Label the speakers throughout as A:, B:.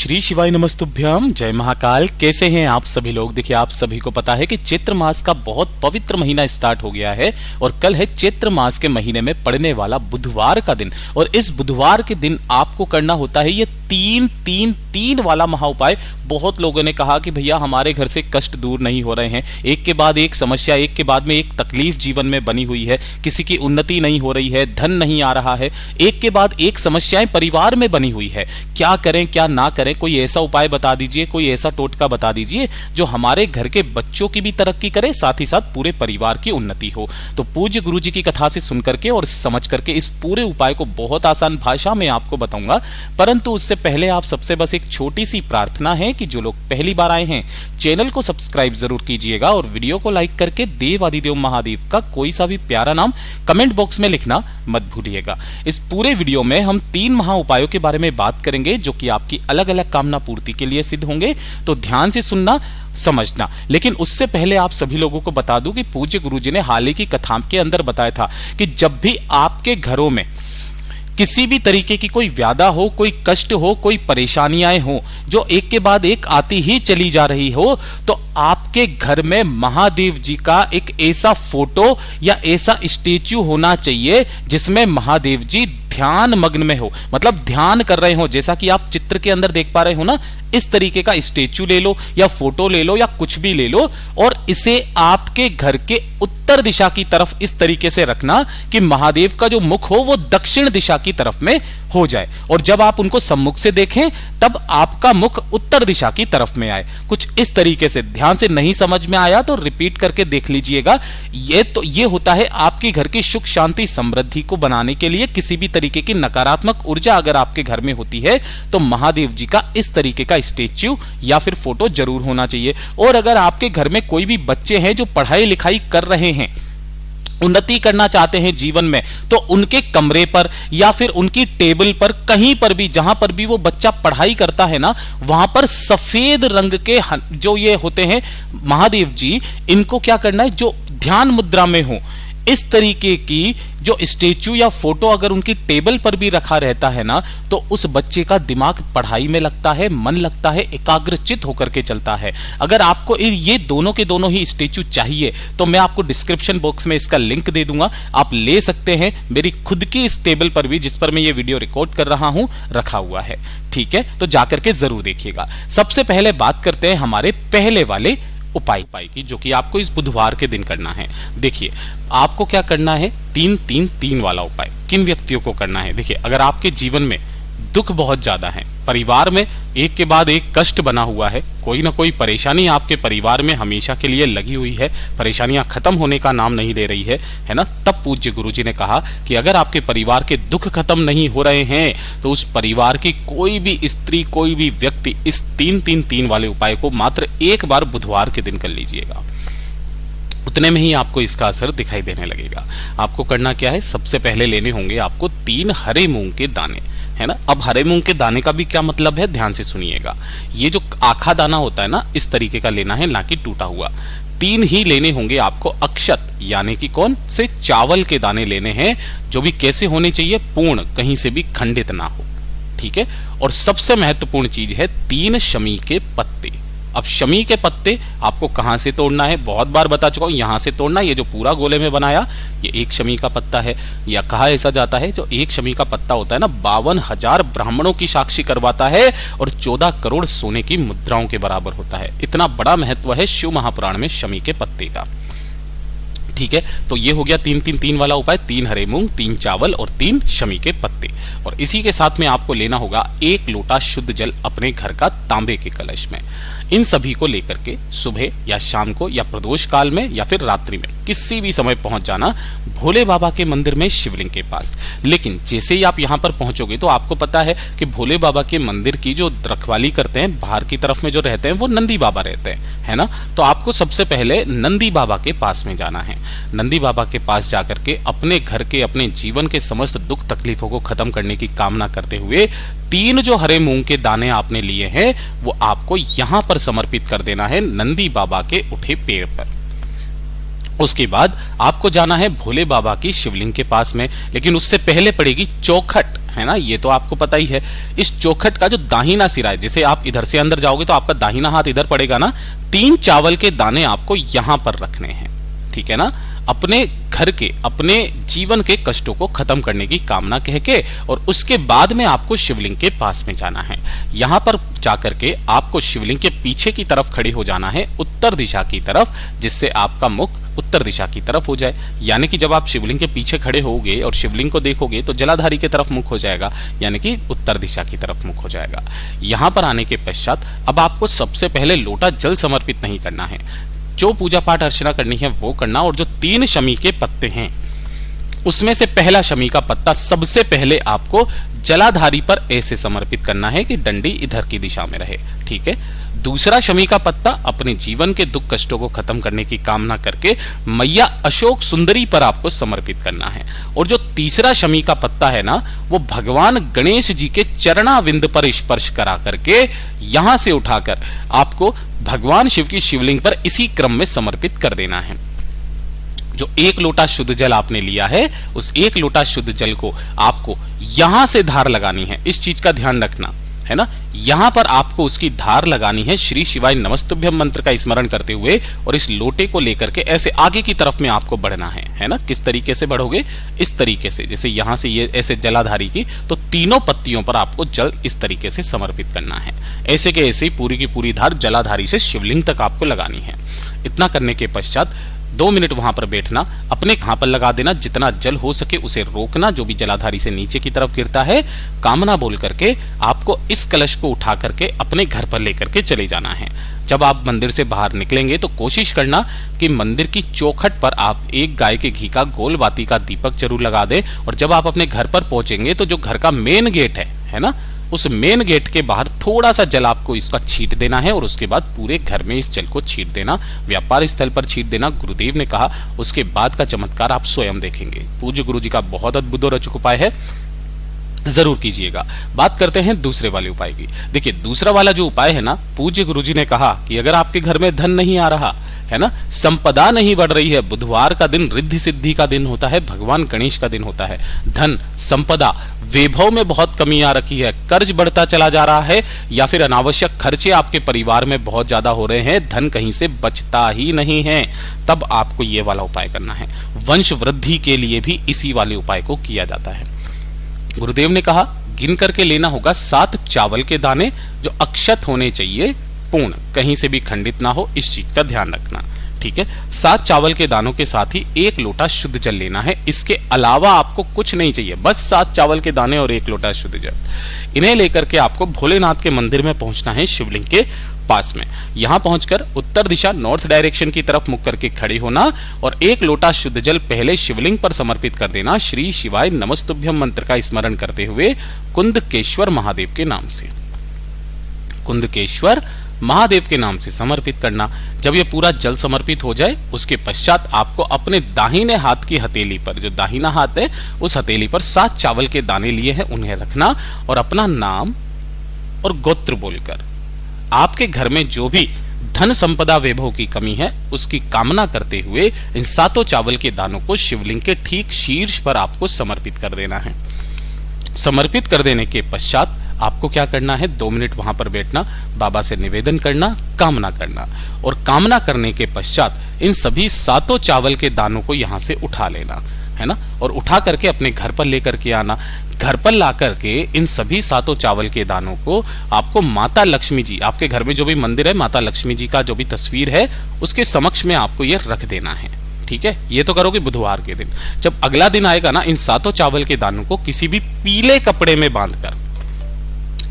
A: श्री शिवाय नमस्तुभ्यम। जय महाकाल। कैसे हैं आप सभी लोग? देखिए, आप सभी को पता है कि चैत्र मास का बहुत पवित्र महीना स्टार्ट हो गया है और कल है चैत्र मास के महीने में पड़ने वाला बुधवार का दिन। और इस बुधवार के दिन आपको करना होता है ये 3-3-3 वाला महा उपाय। बहुत लोगों ने कहा कि भैया हमारे घर से कष्ट दूर नहीं हो रहे हैं, एक के बाद एक समस्या, एक के बाद में एक तकलीफ जीवन में बनी हुई है, किसी की उन्नति नहीं हो रही है, धन नहीं आ रहा है, एक के बाद एक समस्याएं परिवार में बनी हुई है। क्या करें क्या ना करें? कोई ऐसा उपाय बता दीजिए, कोई ऐसा टोटका बता दीजिए जो हमारे घर के बच्चों की भी तरक्की करे, साथ ही साथ पूरे परिवार की उन्नति हो। तो पूज्य गुरु जी की कथा से सुन करके और समझ करके इस पूरे उपाय को बहुत आसान भाषा में आपको बताऊंगा। परंतु उससे पहले आप सबसे बस एक छोटी सी प्रार्थना है कि जो लोग पहली बार आए हैं चैनल को सब्सक्राइब जरूर कीजिएगा और वीडियो को लाइक करके देव आदिदेव महादेव का कोई सा भी प्यारा नाम कमेंट बॉक्स में लिखना मत भूलिएगा। इस पूरे वीडियो में हम 3 महा उपायों के बारे में बात करेंगे जो कि आपकी अलग अलग कामना पूर्ति के लिए सिद्ध होंगे। तो ध्यान से सुनना, समझना। लेकिन उससे पहले आप सभी लोगों को बता दूं कि पूज्य गुरुजी ने हाल ही की कथा के अंदर बताया था कि जब भी आपके घरों में किसी भी तरीके की कोई व्याधा हो, कोई कष्ट हो, कोई परेशानियां हो जो एक के बाद एक आती ही चली जा रही हो, तो आपके घर में महादेव जी का एक ऐसा फोटो या ऐसा स्टेच्यू होना चाहिए जिसमें महादेव जी ध्यान मग्न में हो, मतलब ध्यान कर रहे हो। जैसा कि आप चित्र के अंदर देख पा रहे हो ना, इस तरीके का स्टेच्यू ले लो या फोटो ले लो या कुछ भी ले लो और इसे आपके घर के उत्तर दिशा की तरफ इस तरीके से रखना कि महादेव का जो मुख हो वो दक्षिण दिशा की तरफ में हो जाए। और जब आप उनको सम्मुख से देखें तब आपका मुख उत्तर दिशा की तरफ में आए। कुछ इस तरीके से। ध्यान से नहीं समझ में आया तो रिपीट करके देख लीजिएगा। ये होता है आपके घर की सुख शांति समृद्धि को बनाने के लिए। किसी भी तरीके की नकारात्मक ऊर्जा अगर आपके घर में होती है तो महादेव जी का इस तरीके का स्टेच्यू या फिर फोटो जरूर होना चाहिए। और अगर आपके घर में कोई भी बच्चे हैं जो पढ़ाई लिखाई कर रहे हैं, उन्नति करना चाहते हैं जीवन में, तो उनके कमरे पर या फिर उनकी टेबल पर, कहीं पर भी जहां पर भी वो बच्चा पढ़ाई करता है ना, वहां पर सफेद रंग के जो ये होते हैं महादेव जी, इनको क्या करना है, जो ध्यान मुद्रा में हो इस तरीके की जो स्टेच्यू या फोटो अगर उनकी टेबल पर भी रखा रहता है ना, तो उस बच्चे का दिमाग पढ़ाई में लगता है, मन लगता है, एकाग्रचित होकर के चलता है। अगर आपको ये दोनों के दोनों ही स्टेच्यू चाहिए तो मैं आपको डिस्क्रिप्शन बॉक्स में इसका लिंक दे दूंगा, आप ले सकते हैं। मेरी खुद की इस टेबल पर भी, जिस पर मैं ये वीडियो रिकॉर्ड कर रहा हूं, रखा हुआ है। ठीक है, तो जाकर के जरूर देखिएगा। सबसे पहले बात करते हैं हमारे पहले वाले उपाय की, जो कि आपको इस बुधवार के दिन करना है। देखिए, आपको क्या करना है, 3-3-3 वाला उपाय किन व्यक्तियों को करना है? देखिए, अगर आपके जीवन में दुख बहुत ज्यादा है, परिवार में एक के बाद एक कष्ट बना हुआ है, कोई ना कोई परेशानी आपके परिवार में हमेशा के लिए लगी हुई है, परेशानियां खत्म होने का नाम नहीं ले रही है ना, तब पूज्य गुरुजी ने कहा कि अगर आपके परिवार के दुख खत्म नहीं हो रहे हैं तो उस परिवार की कोई भी स्त्री, कोई भी व्यक्ति इस 3-3-3 वाले उपाय को मात्र एक बार बुधवार के दिन कर लीजिएगा। उतने में ही आपको इसका असर दिखाई देने लगेगा। आपको करना क्या है, सबसे पहले लेने होंगे आपको 3 हरे मूंग के दाने, है ना। अब हरे मूंग के दाने का भी क्या मतलब है, ध्यान से सुनिएगा। ये जो आखा दाना होता है ना, इस तरीके का लेना है, ना कि टूटा हुआ। 3 ही लेने होंगे आपको। अक्षत यानी कि कौन से चावल के दाने लेने हैं, जो भी कैसे होने चाहिए, पूर्ण, कहीं से भी खंडित ना हो। ठीक है। और सबसे महत्वपूर्ण चीज है 3 शमी के पत्ते। अब शमी के पत्ते आपको कहां से तोड़ना है, बहुत बार बता चुका हूं, यहां से तोड़ना। ये जो पूरा गोले में बनाया, ये 1 शमी का पत्ता है। या कहा ऐसा जाता है, जो 1 शमी का पत्ता होता है ना, 52,000 ब्राह्मणों की साक्षी करवाता है और 14 करोड़ सोने की मुद्राओं के बराबर होता है। इतना बड़ा महत्व है शिव महापुराण में शमी के पत्ते का। ठीक है, तो ये हो गया 3-3-3 वाला उपाय। 3 हरे मूंग, 3 चावल और 3 शमी के पत्ते। और इसी के साथ में आपको लेना होगा 1 लोटा शुद्ध जल अपने घर का तांबे के कलश में। इन सभी को लेकर के सुबह या शाम को या प्रदोष काल में या फिर रात्रि में किसी भी समय पहुंच जाना भोले बाबा के मंदिर में शिवलिंग के पास। लेकिन जैसे ही आप यहां पर पहुंचोगे तो आपको पता है कि भोले बाबा के मंदिर की जो रखवाली करते हैं, बाहर की तरफ में जो रहते हैं, वो नंदी बाबा रहते हैं, है ना। तो आपको सबसे पहले नंदी बाबा के पास में जाना है। नंदी बाबा के पास जाकर के अपने घर के, अपने जीवन के समस्त दुख तकलीफों को खत्म करने की कामना करते हुए 3 जो हरे मूंग के दाने आपने लिए हैं वो आपको यहां पर समर्पित कर देना है, नंदी बाबा के उठे पेड़ पर। उसके बाद आपको जाना है भोले बाबा की शिवलिंग के पास में, लेकिन उससे पहले पड़ेगी चौखट, है ना, ये तो आपको पता ही है। इस चौखट का जो दाहिना सिरा है, जैसे आप इधर से अंदर जाओगे तो आपका दाहिना हाथ इधर पड़ेगा ना, 3 चावल के दाने आपको यहां पर रखने हैं, ठीक है ना। अपने घर के, अपने जीवन के कष्टों को खत्म करने की कामना कह के, और उसके बाद में आपको शिवलिंग के पास में जाना है। यहां पर जाकर के आपको शिवलिंग के पीछे की तरफ खड़े हो जाना है, उत्तर दिशा की तरफ, जिससे आपका मुख उत्तर दिशा की तरफ हो जाए। यानी कि जब आप शिवलिंग के पीछे खड़े होगे और शिवलिंग को देखोगे तो जलाधारी की तरफ मुख हो जाएगा, यानी कि उत्तर दिशा की तरफ मुख हो जाएगा। यहां पर आने के पश्चात अब आपको सबसे पहले लोटा जल समर्पित नहीं करना है, जो पूजा पाठ अर्चना करनी है वो करना, और जो 3 शमी के पत्ते हैं उसमें से पहला शमी का पत्ता सबसे पहले आपको जलाधारी पर ऐसे समर्पित करना है कि डंडी इधर की दिशा में रहे, ठीक है। दूसरा शमी का पत्ता अपने जीवन के दुख कष्टों को खत्म करने की कामना करके मैया अशोक सुंदरी पर आपको समर्पित करना है। और जो तीसरा शमी का पत्ता है ना, वो भगवान गणेश जी के चरणाविंद पर स्पर्श करा करके यहां से उठाकर आपको भगवान शिव की शिवलिंग पर इसी क्रम में समर्पित कर देना है। जो 1 लोटा शुद्ध जल आपने लिया है, उस 1 लोटा शुद्ध जल को आपको यहां से धार लगानी है, इस चीज का ध्यान रखना है ना। यहां पर आपको उसकी धार लगानी है श्री शिवाय नमस्तुभ्यम मंत्र का स्मरण करते हुए, और इस लोटे को लेकर के ऐसे आगे की तरफ में आपको बढ़ना है ना। किस तरीके से बढ़ोगे? इस तरीके से, जैसे यहां से ये ऐसे जलाधारी की, तो तीनों पत्तियों पर आपको जल इस तरीके से समर्पित करना है। ऐसे के ऐसे ही पूरी की पूरी धार जलाधारी से शिवलिंग तक आपको लगानी है। इतना करने के पश्चात 2 मिनट वहां पर बैठना, अपने कहां पर लगा देना, जितना जल हो सके उसे रोकना जो भी जलाधारी से नीचे की तरफ गिरता है। कामना बोल करके आपको इस कलश को उठा करके अपने घर पर लेकर के चले जाना है। जब आप मंदिर से बाहर निकलेंगे तो कोशिश करना कि मंदिर की चौखट पर आप 1 गाय के घी का गोल बाती का दीपक जरूर लगा दें। और जब आप अपने घर पर पहुंचेंगे तो जो घर का मेन गेट है ना, उस मेन गेट के बाहर थोड़ा सा जल आपको इसका छींट देना है, और उसके बाद पूरे घर में इस जल को छींट देना, व्यापार स्थल पर छींट देना। गुरुदेव ने कहा उसके बाद का चमत्कार आप स्वयं देखेंगे। पूज्य गुरु जी का बहुत अद्भुत और अचूक उपाय है, जरूर कीजिएगा। बात करते हैं दूसरे वाले उपाय की। देखिए, दूसरा वाला जो उपाय है ना, पूज्य गुरु जी ने कहा कि अगर आपके घर में धन नहीं आ रहा है ना, संपदा नहीं बढ़ रही है, बुधवार का दिन रिद्धि सिद्धि का दिन होता है, भगवान गणेश का दिन होता है, धन संपदा वैभव में बहुत कमी आ रखी है, कर्ज बढ़ता चला जा रहा है, या फिर अनावश्यक खर्चे आपके परिवार में बहुत ज्यादा हो रहे हैं, धन कहीं से बचता ही नहीं है, तब आपको ये वाला उपाय करना है। वंश वृद्धि के लिए भी इसी वाले उपाय को किया जाता है। गुरुदेव ने कहा गिन करके लेना होगा 7 चावल के दाने, जो अक्षत होने चाहिए, पूर्ण, कहीं से भी खंडित ना हो, इस चीज का ध्यान रखना, ठीक है। 7 चावल के दानों के साथ ही 1 लोटा शुद्ध जल लेना है। इसके अलावा आपको कुछ नहीं चाहिए, बस 7 चावल के दाने और 1 लोटा शुद्ध जल। इन्हें लेकर के आपको भोलेनाथ के मंदिर में पहुंचना है, शिवलिंग के पास में। यहां पहुंचकर उत्तर दिशा नॉर्थ डायरेक्शन की तरफ मुख करके खड़े होना, और 1 लोटा शुद्ध जल पहले शिवलिंग पर समर्पित कर देना, श्री शिवाय नमस्तुभ्यम मंत्र का स्मरण करते हुए कुंदकेश्वर महादेव के नाम से, कुंदकेश्वर महादेव के नाम से समर्पित करना। जब यह पूरा जल समर्पित हो जाए, उसके पश्चात आपको अपने दाहिने हाथ की हथेली पर, जो दाहिना हाथ है उस हथेली पर 7 चावल के दाने लिए हैं, उन्हें रखना, और अपना नाम और गोत्र बोलकर आपके घर में जो भी धन संपदा वैभव की कमी है उसकी कामना करते हुए इन 7 चावल के दानों को शिवलिंग के ठीक शीर्ष पर आपको समर्पित कर देना है। समर्पित कर देने के पश्चात आपको क्या करना है, 2 मिनट वहां पर बैठना, बाबा से निवेदन करना, कामना करना, और कामना करने के पश्चात इन सभी 7 चावल के दानों को यहां से उठा लेना है ना, और उठा करके अपने घर पर लेकर के आना। घर पर ला करके इन सभी 7 चावल के दानों को आपको माता लक्ष्मी जी, आपके घर में जो भी मंदिर है, माता लक्ष्मी जी का जो भी तस्वीर है उसके समक्ष में आपको ये रख देना है, ठीक है। ये तो करोगे बुधवार के दिन। जब अगला दिन आएगा ना, इन 7 चावल के दानों को किसी भी पीले कपड़े में बांधकर,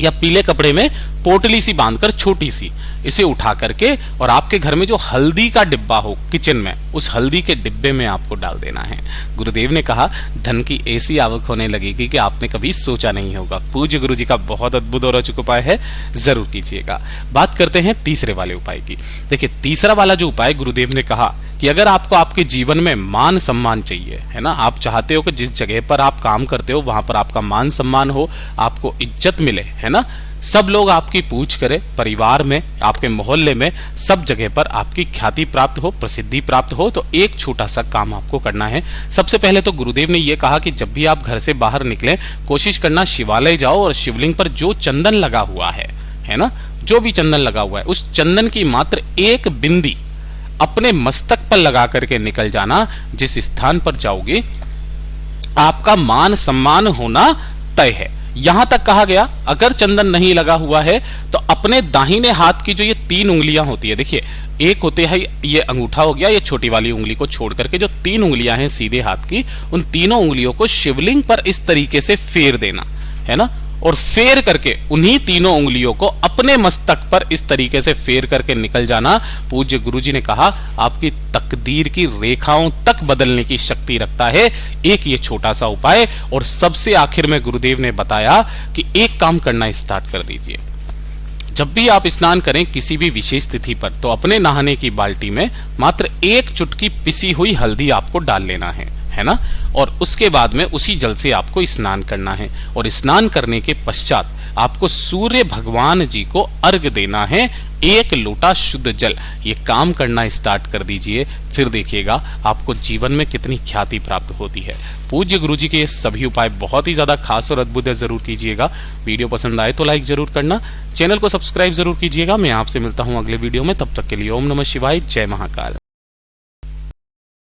A: या पीले कपड़े में पोटली सी बांधकर छोटी सी, इसे उठा करके और आपके घर में जो हल्दी का डिब्बा हो किचन में, उस हल्दी के डिब्बे में आपको डाल देना है। गुरुदेव ने कहा धन की ऐसी आवक होने लगेगी कि आपने कभी सोचा नहीं होगा। पूज्य गुरु जी का बहुत अद्भुत और अचूक उपाय है, जरूर कीजिएगा। बात करते हैं तीसरे वाले उपाय की। देखिए, तीसरा वाला जो उपाय गुरुदेव ने कहा कि अगर आपको आपके जीवन में मान सम्मान चाहिए, है ना, आप चाहते हो कि जिस जगह पर आप काम करते हो वहां पर आपका मान सम्मान हो, आपको इज्जत मिले, है ना, सब लोग आपकी पूछ करें, परिवार में, आपके मोहल्ले में, सब जगह पर आपकी ख्याति प्राप्त हो, प्रसिद्धि प्राप्त हो, तो एक छोटा सा काम आपको करना है। सबसे पहले तो गुरुदेव ने यह कहा कि जब भी आप घर से बाहर निकलें, कोशिश करना शिवालय जाओ और शिवलिंग पर जो चंदन लगा हुआ है ना, जो भी चंदन लगा हुआ है, उस चंदन की मात्र एक बिंदी अपने मस्तक पर लगा करके निकल जाना। जिस स्थान पर जाओगे आपका मान सम्मान होना तय है। यहां तक कहा गया अगर चंदन नहीं लगा हुआ है तो अपने दाहिने हाथ की जो ये 3 उंगलियां होती है, देखिए एक होते है ये अंगूठा हो गया, ये छोटी वाली उंगली को छोड़ करके जो 3 उंगलियां हैं सीधे हाथ की, उन तीनों उंगलियों को शिवलिंग पर इस तरीके से फेर देना है ना, और फेर करके उन्हीं तीनों उंगलियों को अपने मस्तक पर इस तरीके से फेर करके निकल जाना। पूज्य गुरुजी ने कहा आपकी तकदीर की रेखाओं तक बदलने की शक्ति रखता है एक ये छोटा सा उपाय। और सबसे आखिर में गुरुदेव ने बताया कि एक काम करना स्टार्ट कर दीजिए। जब भी आप स्नान करें किसी भी विशेष तिथि पर, तो अपने नहाने की बाल्टी में मात्र 1 चुटकी पिसी हुई हल्दी आपको डाल लेना है ना, और उसके बाद में उसी जल से आपको स्नान करना है। और स्नान करने के पश्चात आपको सूर्य भगवान जी को अर्घ देना है 1 लोटा शुद्ध जल। ये काम करना स्टार्ट कर दीजिए, फिर देखिएगा आपको जीवन में कितनी ख्याति प्राप्त होती है। पूज्य गुरुजी के ये सभी उपाय बहुत ही ज्यादा खास और अद्भुत है, जरूर कीजिएगा। वीडियो पसंद आए तो लाइक जरूर करना, चैनल को सब्सक्राइब जरूर कीजिएगा। मैं आपसे मिलता हूं अगले वीडियो में, तब तक के लिए ओम नमः शिवाय, जय महाकाल।